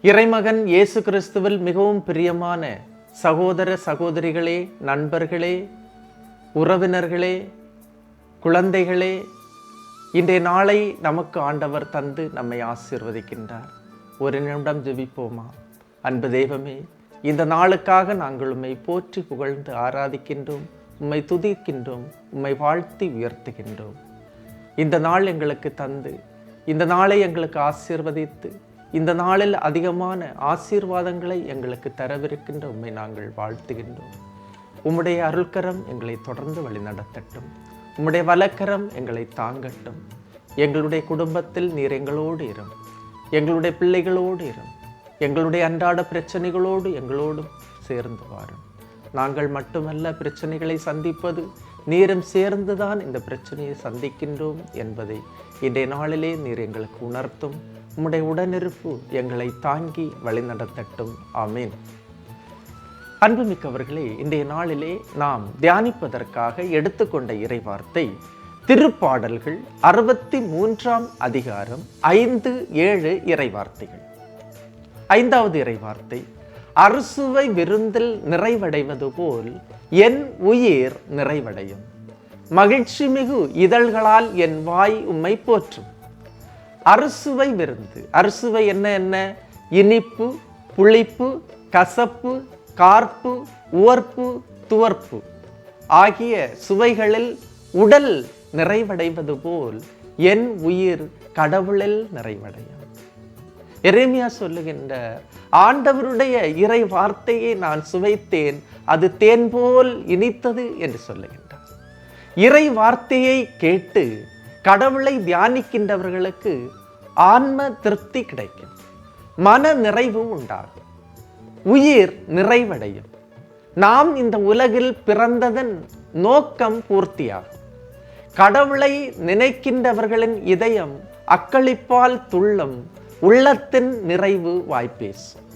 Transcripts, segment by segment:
இறைமகன் இயேசு கிறிஸ்துவில் மிகவும் பிரியமான சகோதர சகோதரிகளே, நண்பர்களே, உறவினர்களே, குழந்தைகளே, இன்றைய நாளை நமக்கு ஆண்டவர் தந்து நம்மை ஆசீர்வதிக்கின்றார். ஒரு நிமிடம் ஜெபிப்போமா? அன்பு தெய்வமே, இந்த நாளுக்காக நாங்கள் உம்மை போற்றி புகழ்ந்து ஆராதிக்கின்றோம், உம்மை துதிக்கின்றோம், உம்மை வாழ்த்தி உயர்த்துகின்றோம். இந்த நாள் எங்களுக்கு தந்து, இந்த நாளை எங்களுக்கு ஆசீர்வதித்து, இந்த நாளில் அதிகமான ஆசீர்வாதங்களை எங்களுக்கு தரவிருக்கின்ற உம்மை நாங்கள் வாழ்த்துகின்றோம். உம்முடைய அருள்கரம் எங்களை தொடர்ந்து வழிநடத்தட்டும். உம்முடைய வலக்கரம் எங்களை தாங்கட்டும். எங்களுடைய குடும்பத்தில் நீர் எங்களோடு இரும். எங்களுடைய பிள்ளைகளோடு இரும். எங்களுடைய அன்றாட பிரச்சனைகளோடு எங்களோடும் சேர்ந்து வாரும். நாங்கள் மட்டுமல்ல பிரச்சனைகளை சந்திப்பது, நீரும் சேர்ந்துதான் இந்த பிரச்சனையை சந்திக்கின்றோம் என்பதை இன்றைய நாளிலே நீர் எங்களுக்கு உணர்த்தும். உம்முடைய உடனிருப்பு எங்களை தாங்கி வழிநடத்தட்டும். ஆமீன். அன்புமிக்கவர்களே, இன்றைய நாளிலே நாம் தியானிப்பதற்காக எடுத்துக்கொண்ட இறைவார்த்தை திருப்பாடல்கள் 63ஆம் அதிகாரம் 5-7 இறைவார்த்தைகள். 5வது இறைவார்த்தை, அறுசுவை விருந்தில் நிறைவடைவது போல் என் உயிர் நிறைவடையும். மகிழ்ச்சி மிகு இதழ்களால் என் வாய் உம்மை போற்றும். அறுசுவை விருந்து. அறுசுவை என்ன? இனிப்பு, புளிப்பு, கசப்பு, கார்ப்பு, உவர்ப்பு, துவர்ப்பு ஆகிய சுவைகளில் உடல் நிறைவடைவது போல் என் உயிர் கடவுளில் நிறைவடையும். எரேமியா சொல்லுகின்ற ஆண்டவருடைய இறை வார்த்தையை நான் சுவைத்தேன், அது தேன் போல் இனித்தது என்று சொல்லுகின்றார். இறை வார்த்தையை கேட்டு கடவுளை தியானிக்கின்றவர்களுக்கு ஆன்ம திருப்தி கிடைக்கும், மன நிறைவு உண்டாகும், உயிர் நிறைவடையும். நாம் இந்த உலகில் பிறந்ததன் நோக்கம் பூர்த்தியாகும். கடவுளை நினைக்கின்றவர்களின் இதயம் அக்களிப்பால் துள்ளும், உள்ளத்தின் நிறைவு வாய்ப்பேசும்.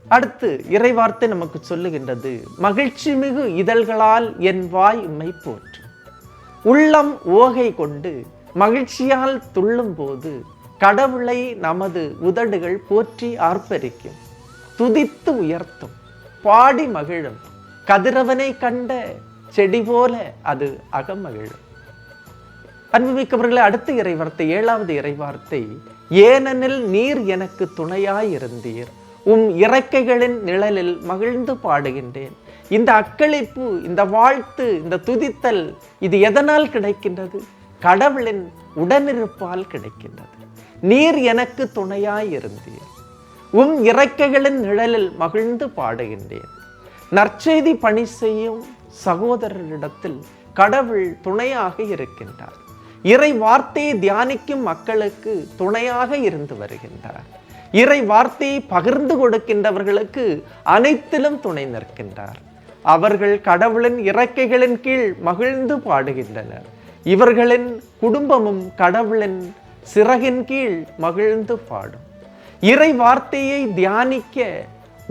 அடுத்து இறைவார்த்தை நமக்கு சொல்லுகின்றது, மகிழ்ச்சி மிகு இதழ்களால் என் வாய் உம்மை போற்றும். உள்ளம் ஓகை கொண்டு மகிழ்ச்சியால் துள்ளும் போது கடவுளை நமது உதடுகள் போற்றி ஆர்ப்பரிக்கும், துதித்து உயர்த்தும், பாடி மகிழும். கதிரவனை கண்ட செடி போல அது அகமகிழும். அன்புமிக்கவர்களே, அடுத்த இறைவார்த்தை 7வது இறைவார்த்தை, ஏனெனில் நீர் எனக்கு துணையாயிருந்தீர், உம் இறக்கைகளின் நிழலில் மகிழ்ந்து பாடுகின்றேன். இந்த அக்களிப்பு, இந்த வாழ்த்து, இந்த துதித்தல் இது எதனால் கிடைக்கின்றது? கடவுளின் உடனிருப்பால் கிடைக்கின்றது. நீர் எனக்கு துணையாயிருந்தீர், உம் இறக்கைகளின் நிழலில் மகிழ்ந்து பாடுகின்றேன். நற்செய்தி பணி செய்யும் சகோதரரிடத்தில் கடவுள் துணையாக இருக்கின்றார். இறை வார்த்தையை தியானிக்கும் மக்களுக்கு துணையாக இருந்து வருகின்றார். இறை வார்த்தையை பகிர்ந்து கொடுக்கின்றவர்களுக்கு அனைத்திலும் துணை நிற்கின்றார். அவர்கள் கடவுளின் இறக்கைகளின் கீழ் மகிழ்ந்து பாடுகின்றனர். இவர்களின் குடும்பமும் கடவுளின் சிறகின் கீழ் மகிழ்ந்து பாடும். இறை வார்த்தையை தியானிக்க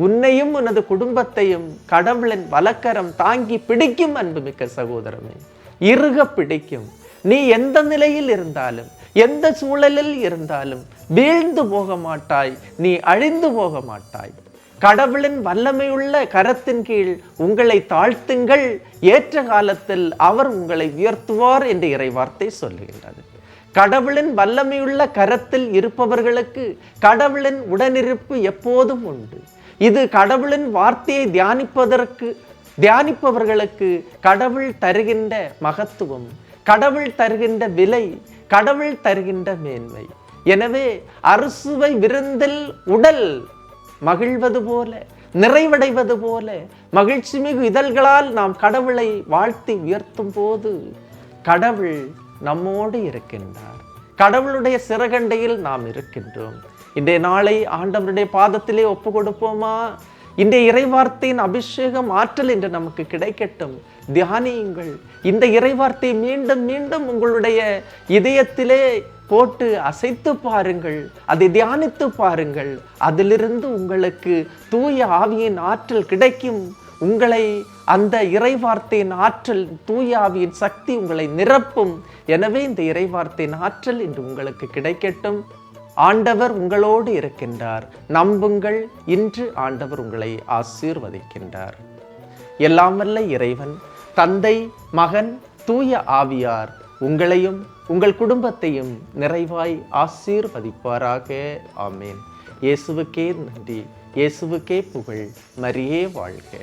உன்னையும் உனது குடும்பத்தையும் கடவுளின் வலக்கரம் தாங்கி பிடிக்கும். அன்புமிக்க சகோதரமே, இறுக பிடிக்கும். நீ எந்த நிலையில் இருந்தாலும், எந்த சூழலில் இருந்தாலும் வீழ்ந்து போக மாட்டாய், நீ அழிந்து போக மாட்டாய். கடவுளின் வல்லமையுள்ள கரத்தின் கீழ் உங்களை தாழ்த்துங்கள், ஏற்ற காலத்தில் அவர் உங்களை உயர்த்துவார் என்று இறைவார்த்தை சொல்லுகின்றது. கடவுளின் வல்லமையுள்ள கரத்தில் இருப்பவர்களுக்கு கடவுளின் உடனிருப்பு எப்போதும் உண்டு. இது கடவுளின் வார்த்தையை தியானிப்பவர்களுக்கு கடவுள் தருகின்ற மகத்துவம், கடவுள் தருகின்ற விலை, கடவுள் தருகின்ற மேன்மை. எனவே அறுசுவை விருந்தில் உடல் மகிழ்வது போல, நிறைவடைவது போல, மகிழ்ச்சி மிகு இதழ்களால் நாம் கடவுளை வாழ்த்தி உயர்த்தும் போது கடவுள் நம்மோடு இருக்கின்றார். கடவுளுடைய சிறகண்டையில் நாம் இருக்கின்றோம். இன்றைய நாளை ஆண்டவருடைய பாதத்திலே ஒப்பு கொடுப்போமா? இன்றைய இறைவார்த்தையின் அபிஷேகம், ஆற்றல் என்று நமக்கு கிடைக்கட்டும். தியானியுங்கள். இந்த இறைவார்த்தை மீண்டும் மீண்டும் உங்களுடைய இதயத்திலே போட்டு அசைத்து பாருங்கள், அதை தியானித்து பாருங்கள். அதிலிருந்து உங்களுக்கு தூய ஆவியின் ஆற்றல் கிடைக்கும். உங்களை அந்த இறைவார்த்தையின் ஆற்றல், தூய ஆவியின் சக்தி உங்களை நிரப்பும். எனவே இந்த இறைவார்த்தையின் ஆற்றல் இன்று உங்களுக்கு கிடைக்கட்டும். ஆண்டவர் உங்களோடு இருக்கின்றார். நம்புங்கள், இன்று ஆண்டவர் உங்களை ஆசீர்வதிக்கின்றார். எல்லாம் வல்ல இறைவன், தந்தை, மகன், தூய ஆவியார் உங்களையும் உங்கள் குடும்பத்தையும் நிறைவாய் ஆசீர்வதிப்பாராக. ஆமேன். இயேசுவுக்கே நன்றி, இயேசுவுக்கே புகழ், மரியே வாழ்க.